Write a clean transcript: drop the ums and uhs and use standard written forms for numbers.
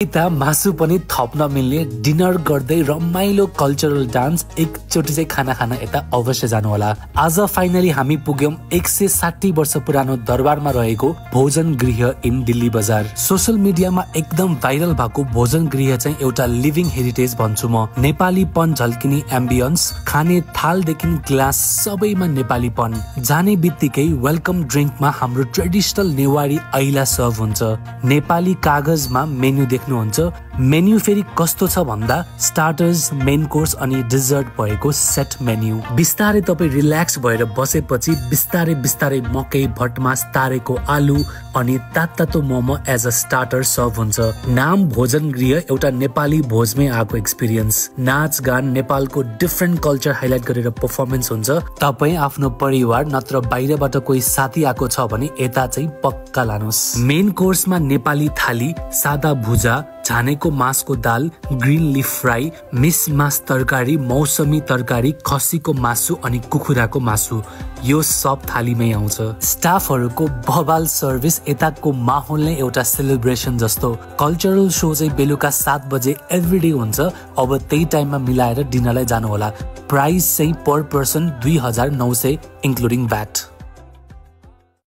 यता मासु पनि थप्न मिल्ने डिनर गर्दै रमाइलो कल्चरल डान्स एकचोटि चाहिँ खाना खान यता अवश्य जानु होला। आज फाइनली हामी पुग्यौं 160 वर्ष पुरानो दरबारमा रहेको भोजन गृह इन दिल्ली बजार। सोशल मिडियामा एकदम भाइरल भएको भोजन गृह चाहिँ एउटा लिभिङ हेरिटेज भन्छु म। नेपालीपन झल्किने एम्बियन्स, खाने थालदेखि ग्लास सबैमा नेपालीपन। जाने बित्तिकै वेलकम ड्रिङ्कमा हाम्रो ट्रेडिसनल नेवारी ऐला सर्भ हुन्छ। नेपाली कागजमा मेन्यु देख्नुहुन्छ। मेन्यु फेरि कस्तो छ भन्दा स्टार्टर्स, मेन कोर्स अनि डिजर्ट भएको सेट मेन्यु। बिस्तारै तपाईँ रिल्याक्स भएर बसेपछि बिस्तारै बिस्तारै मकै, भटमास, तारेको आलु अनि तातो momo as a starter serve हुन्छ। नाम भोजन गृह एउटा नेपाली भोजमै आएको एक्सपिरियन्स। नाच गान, नेपालको डिफ्रेन्ट कल्चर हाइलाइट गरेर पर्फर्मेन्स हुन्छ। तपाईँ आफ्नो परिवार नत्र बाहिरबाट कोही साथी आएको छ भने यता चाहिँ पक्का लानुहोस्। मेन कोर्समा नेपाली थाली, सादा भुजा, झानेको मासको दाल, ग्रीन लिफ फ्राई, मिस मास तरकारी, मौसमी तरकारी, खसीको मासु अनि कुखुराको मासु, यो सब थालीमै आउँछ। स्टाफहरूको बवाल सर्भिस, यताको माहौल नै एउटा सेलिब्रेसन जस्तो। कल्चरल सो चाहिँ बेलुका 7 बजे एभ्रीडे हुन्छ। अब त्यही टाइममा मिलाएर डिनरलाई जानु होला। प्राइस चाहिँ पर पर्सन 2900 इन्क्लुडिङ भ्याट।